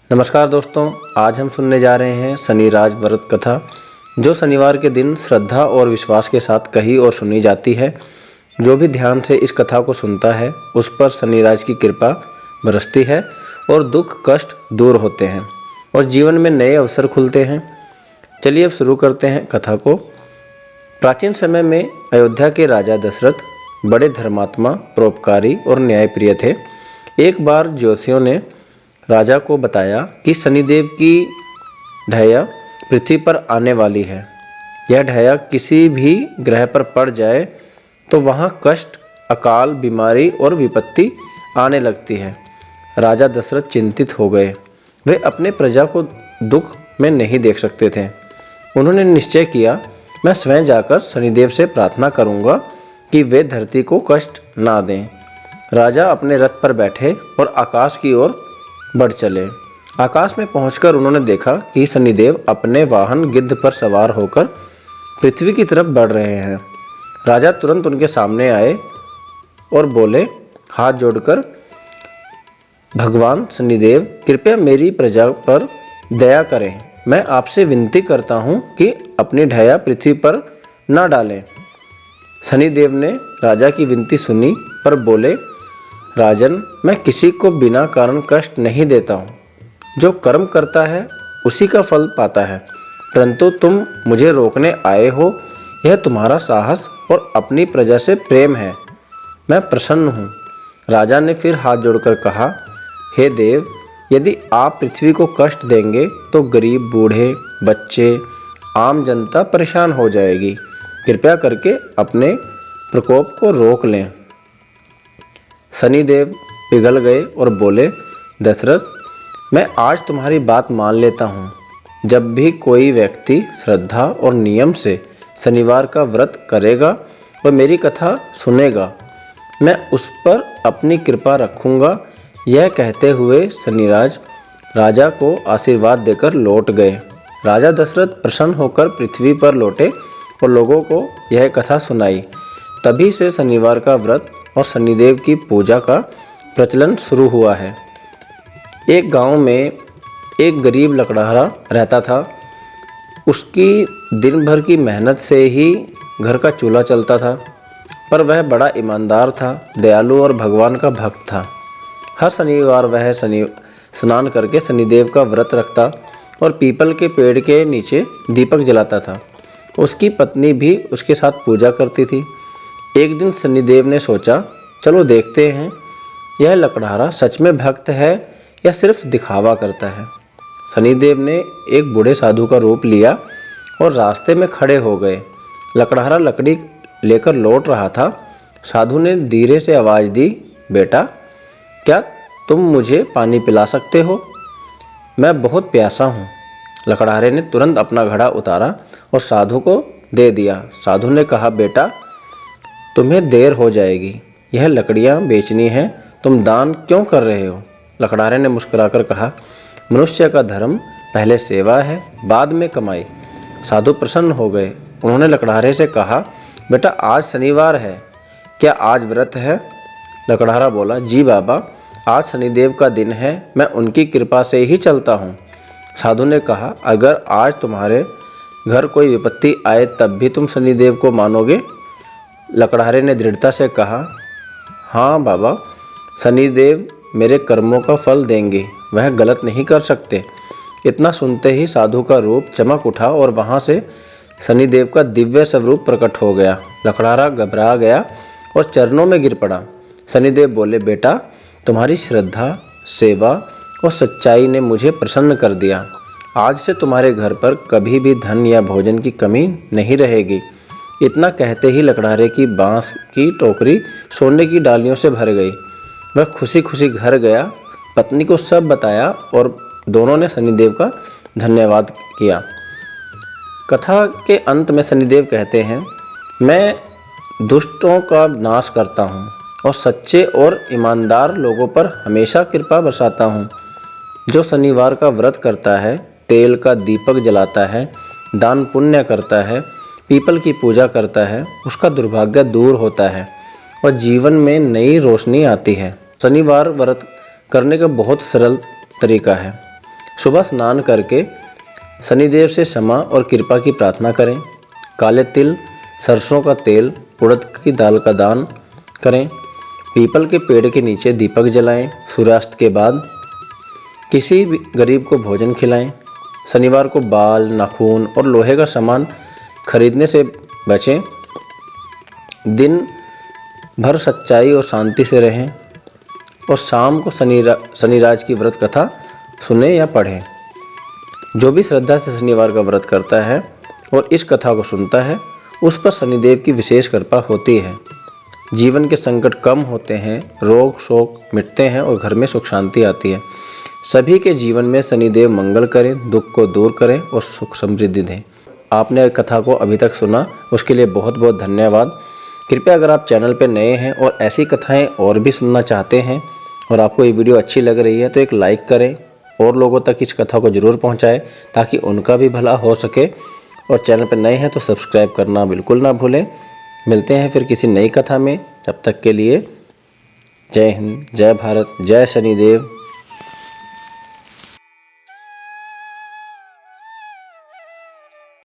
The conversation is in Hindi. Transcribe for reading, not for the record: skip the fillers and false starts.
नमस्कार दोस्तों, आज हम सुनने जा रहे हैं शनिराज व्रत कथा, जो शनिवार के दिन श्रद्धा और विश्वास के साथ कही और सुनी जाती है। जो भी ध्यान से इस कथा को सुनता है उस पर शनिराज की कृपा बरसती है और दुख कष्ट दूर होते हैं और जीवन में नए अवसर खुलते हैं। चलिए अब शुरू करते हैं कथा को। प्राचीन समय में अयोध्या के राजा दशरथ बड़े धर्मात्मा, परोपकारी और न्यायप्रिय थे। एक बार ज्योतिषियों ने राजा को बताया कि शनिदेव की ढैया पृथ्वी पर आने वाली है। यह ढैया किसी भी ग्रह पर पड़ जाए तो वहाँ कष्ट, अकाल, बीमारी और विपत्ति आने लगती है। राजा दशरथ चिंतित हो गए। वे अपने प्रजा को दुख में नहीं देख सकते थे। उन्होंने निश्चय किया, मैं स्वयं जाकर शनिदेव से प्रार्थना करूँगा कि वे धरती को कष्ट ना दें। राजा अपने रथ पर बैठे और आकाश की ओर बढ़ चले। आकाश में पहुंचकर उन्होंने देखा कि शनिदेव अपने वाहन गिद्ध पर सवार होकर पृथ्वी की तरफ बढ़ रहे हैं। राजा तुरंत उनके सामने आए और बोले, हाथ जोड़कर, भगवान शनिदेव, कृपया मेरी प्रजा पर दया करें। मैं आपसे विनती करता हूं कि अपनी ढैया पृथ्वी पर न डालें। शनिदेव ने राजा की विनती सुनी पर बोले, राजन, मैं किसी को बिना कारण कष्ट नहीं देता हूँ। जो कर्म करता है उसी का फल पाता है, परंतु तुम मुझे रोकने आए हो, यह तुम्हारा साहस और अपनी प्रजा से प्रेम है। मैं प्रसन्न हूँ। राजा ने फिर हाथ जोड़कर कहा, हे देव, यदि आप पृथ्वी को कष्ट देंगे तो गरीब, बूढ़े, बच्चे, आम जनता परेशान हो जाएगी। कृपया करके अपने प्रकोप को रोक लें। शनिदेव पिघल गए और बोले, दशरथ, मैं आज तुम्हारी बात मान लेता हूँ। जब भी कोई व्यक्ति श्रद्धा और नियम से शनिवार का व्रत करेगा और मेरी कथा सुनेगा, मैं उस पर अपनी कृपा रखूँगा। यह कहते हुए शनिराज राजा को आशीर्वाद देकर लौट गए। राजा दशरथ प्रसन्न होकर पृथ्वी पर लौटे और लोगों को यह कथा सुनाई। तभी से शनिवार का व्रत और शनिदेव की पूजा का प्रचलन शुरू हुआ है। एक गांव में एक गरीब लकड़हारा रहता था। उसकी दिन भर की मेहनत से ही घर का चूल्हा चलता था, पर वह बड़ा ईमानदार था, दयालु और भगवान का भक्त था। हर शनिवार वह स्नान करके शनिदेव का व्रत रखता और पीपल के पेड़ के नीचे दीपक जलाता था। उसकी पत्नी भी उसके साथ पूजा करती थी। एक दिन शनिदेव ने सोचा, चलो देखते हैं यह लकड़हारा सच में भक्त है या सिर्फ दिखावा करता है। शनिदेव ने एक बूढ़े साधु का रूप लिया और रास्ते में खड़े हो गए। लकड़हारा लकड़ी लेकर लौट रहा था। साधु ने धीरे से आवाज़ दी, बेटा, क्या तुम मुझे पानी पिला सकते हो? मैं बहुत प्यासा हूँ। लकड़हारे ने तुरंत अपना घड़ा उतारा और साधु को दे दिया। साधु ने कहा, बेटा, तुम्हें देर हो जाएगी, यह लकड़ियाँ बेचनी हैं, तुम दान क्यों कर रहे हो? लकड़हारे ने मुस्कुराकर कहा, मनुष्य का धर्म पहले सेवा है, बाद में कमाई। साधु प्रसन्न हो गए। उन्होंने लकड़हारे से कहा, बेटा, आज शनिवार है, क्या आज व्रत है? लकड़हारा बोला, जी बाबा, आज शनिदेव का दिन है, मैं उनकी कृपा से ही चलता हूँ। साधु ने कहा, अगर आज तुम्हारे घर कोई विपत्ति आए तब भी तुम शनिदेव को मानोगे? लकड़हारे ने दृढ़ता से कहा, हाँ बाबा, शनिदेव मेरे कर्मों का फल देंगे, वह गलत नहीं कर सकते। इतना सुनते ही साधु का रूप चमक उठा और वहाँ से शनिदेव का दिव्य स्वरूप प्रकट हो गया। लकड़हारा घबरा गया और चरणों में गिर पड़ा। शनिदेव बोले, बेटा, तुम्हारी श्रद्धा, सेवा और सच्चाई ने मुझे प्रसन्न कर दिया। आज से तुम्हारे घर पर कभी भी धन या भोजन की कमी नहीं रहेगी। इतना कहते ही लकड़हारे की बांस की टोकरी सोने की डालियों से भर गई। वह खुशी खुशी घर गया, पत्नी को सब बताया और दोनों ने शनिदेव का धन्यवाद किया। कथा के अंत में शनिदेव कहते हैं, मैं दुष्टों का नाश करता हूँ और सच्चे और ईमानदार लोगों पर हमेशा कृपा बरसाता हूँ। जो शनिवार का व्रत करता है, तेल का दीपक जलाता है, दान पुण्य करता है, पीपल की पूजा करता है, उसका दुर्भाग्य दूर होता है और जीवन में नई रोशनी आती है। शनिवार व्रत करने का बहुत सरल तरीका है। सुबह स्नान करके शनिदेव से क्षमा और कृपा की प्रार्थना करें। काले तिल, सरसों का तेल, उड़द की दाल का दान करें। पीपल के पेड़ के नीचे दीपक जलाएं। सूर्यास्त के बाद किसी भी गरीब को भोजन खिलाएं। शनिवार को बाल, नाखून और लोहे का सामान खरीदने से बचें। दिन भर सच्चाई और शांति से रहें और शाम को शनिराज की व्रत कथा सुने या पढ़ें। जो भी श्रद्धा से शनिवार का व्रत करता है और इस कथा को सुनता है, उस पर शनिदेव की विशेष कृपा होती है। जीवन के संकट कम होते हैं, रोग शोक मिटते हैं और घर में सुख शांति आती है। सभी के जीवन में शनिदेव मंगल करें, दुख को दूर करें और सुख समृद्धि दें। आपने कथा को अभी तक सुना, उसके लिए बहुत बहुत धन्यवाद। कृपया अगर आप चैनल पर नए हैं और ऐसी कथाएं और भी सुनना चाहते हैं और आपको ये वीडियो अच्छी लग रही है तो एक लाइक करें और लोगों तक इस कथा को ज़रूर पहुंचाएं ताकि उनका भी भला हो सके। और चैनल पर नए हैं तो सब्सक्राइब करना बिल्कुल ना भूलें। मिलते हैं फिर किसी नई कथा में। तब तक के लिए जय हिंद, जय भारत, जय शनिदेव।